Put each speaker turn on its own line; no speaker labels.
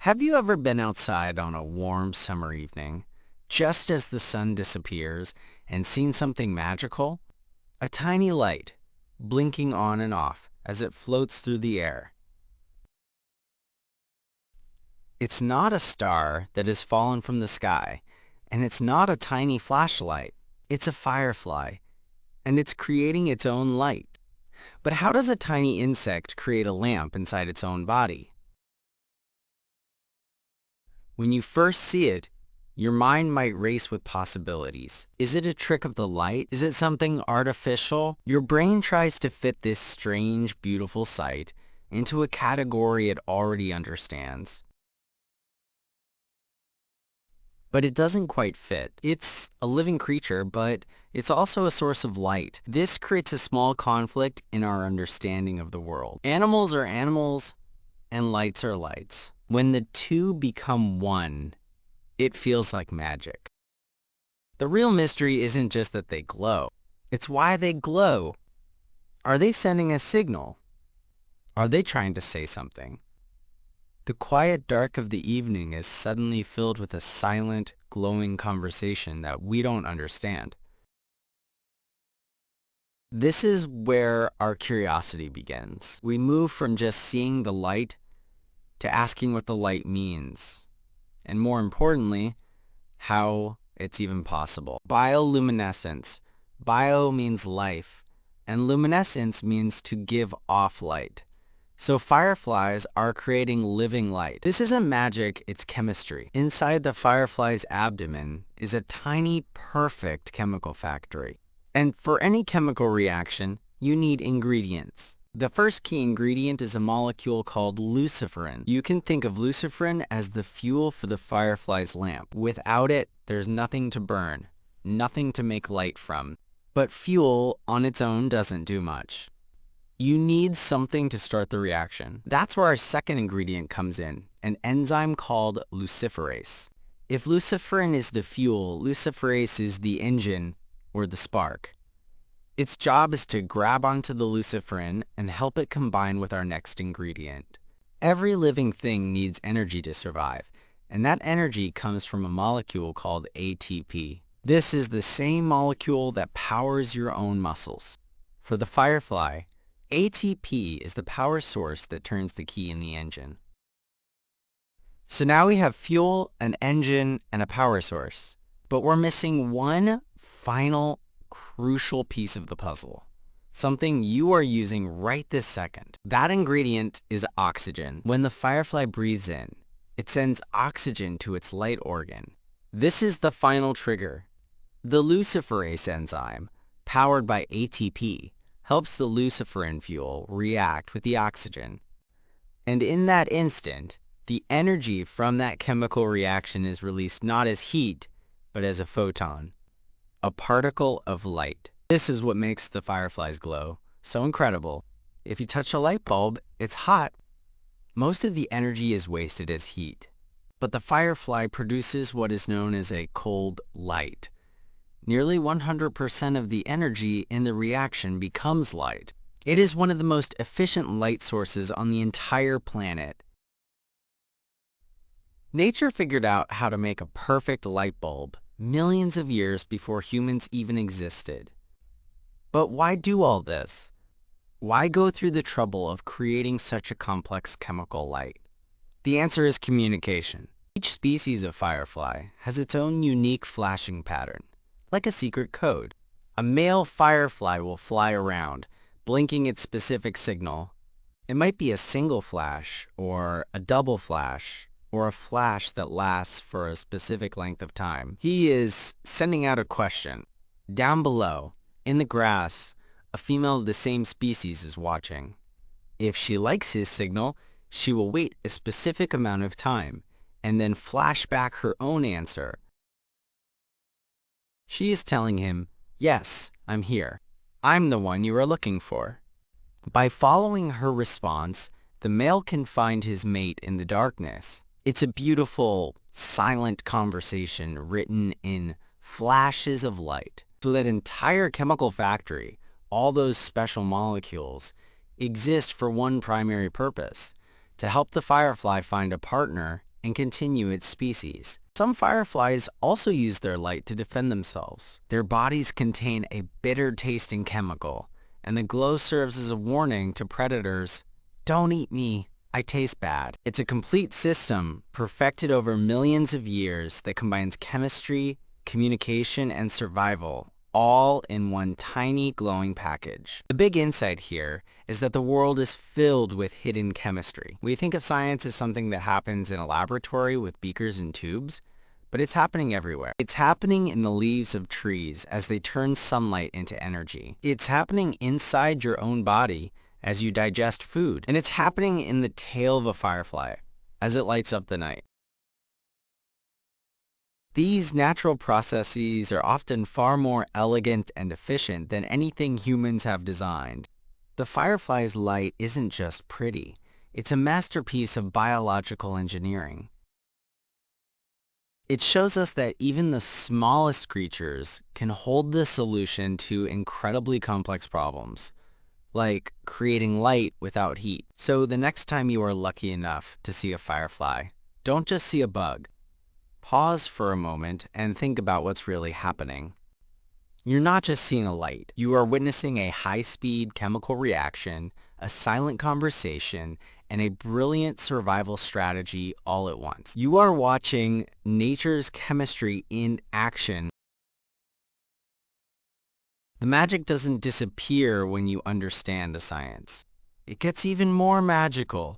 Have you ever been outside on a warm summer evening, just as the sun disappears, and seen something magical? A tiny light, blinking on and off as it floats through the air. It's not a star that has fallen from the sky, and it's not a tiny flashlight. It's a firefly, and it's creating its own light. But how does a tiny insect create a lamp inside its own body? When you first see it, your mind might race with possibilities. Is it a trick of the light? Is it something artificial? Your brain tries to fit this strange, beautiful sight into a category it already understands. But it doesn't quite fit. It's a living creature, but it's also a source of light. This creates a small conflict in our understanding of the world. Animals are animals, and lights are lights. When the two become one, it feels like magic. The real mystery isn't just that they glow. It's why they glow. Are they sending a signal? Are they trying to say something? The quiet dark of the evening is suddenly filled with a silent, glowing conversation that we don't understand. This is where our curiosity begins. We move from just seeing the light to asking what the light means, and more importantly, how it's even possible. Bioluminescence. Bio means life, and luminescence means to give off light. So fireflies are creating living light. This isn't magic, it's chemistry. Inside the firefly's abdomen is a tiny, perfect chemical factory. And for any chemical reaction, you need ingredients. The first key ingredient is a molecule called luciferin. You can think of luciferin as the fuel for the firefly's lamp. Without it, there's nothing to burn, nothing to make light from. But fuel on its own doesn't do much. You need something to start the reaction. That's where our second ingredient comes in, an enzyme called luciferase. If luciferin is the fuel, luciferase is the engine or the spark. Its job is to grab onto the luciferin and help it combine with our next ingredient. Every living thing needs energy to survive, and that energy comes from a molecule called ATP. This is the same molecule that powers your own muscles. For the firefly, ATP is the power source that turns the key in the engine. So now we have fuel, an engine, and a power source. But we're missing one final crucial piece of the puzzle. Something you are using right this second. That ingredient is oxygen. When the firefly breathes in, it sends oxygen to its light organ. This is the final trigger. The luciferase enzyme, powered by ATP, helps the luciferin fuel react with the oxygen. And in that instant, the energy from that chemical reaction is released not as heat, but as a photon, a particle of light. This is what makes the fireflies glow. So incredible. If you touch a light bulb, it's hot. Most of the energy is wasted as heat. But the firefly produces what is known as a cold light. Nearly 100% of the energy in the reaction becomes light. It is one of the most efficient light sources on the entire planet. Nature figured out how to make a perfect light bulb millions of years before humans even existed. But why do all this? Why go through the trouble of creating such a complex chemical light? The answer is communication. Each species of firefly has its own unique flashing pattern, like a secret code. A male firefly will fly around, blinking its specific signal. It might be a single flash, or a double flash, or a flash that lasts for a specific length of time. He is sending out a question. Down below, in the grass, a female of the same species is watching. If she likes his signal, she will wait a specific amount of time, and then flash back her own answer. She is telling him, "Yes, I'm here. I'm the one you are looking for." By following her response, the male can find his mate in the darkness. It's a beautiful, silent conversation written in flashes of light. So that entire chemical factory, all those special molecules, exist for one primary purpose, to help the firefly find a partner and continue its species. Some fireflies also use their light to defend themselves. Their bodies contain a bitter-tasting chemical, and the glow serves as a warning to predators, "Don't eat me, I taste bad." It's a complete system perfected over millions of years that combines chemistry, communication, and survival, all in one tiny glowing package. The big insight here is that the world is filled with hidden chemistry. We think of science as something that happens in a laboratory with beakers and tubes, but it's happening everywhere. It's happening in the leaves of trees as they turn sunlight into energy. It's happening inside your own body as you digest food. And it's happening in the tail of a firefly as it lights up the night. These natural processes are often far more elegant and efficient than anything humans have designed. The firefly's light isn't just pretty. It's a masterpiece of biological engineering. It shows us that even the smallest creatures can hold the solution to incredibly complex problems, like creating light without heat. So the next time you are lucky enough to see a firefly, don't just see a bug. Pause for a moment and think about what's really happening. You're not just seeing a light. You are witnessing a high-speed chemical reaction, a silent conversation, and a brilliant survival strategy all at once. You are watching nature's chemistry in action. The magic doesn't disappear when you understand the science. It gets even more magical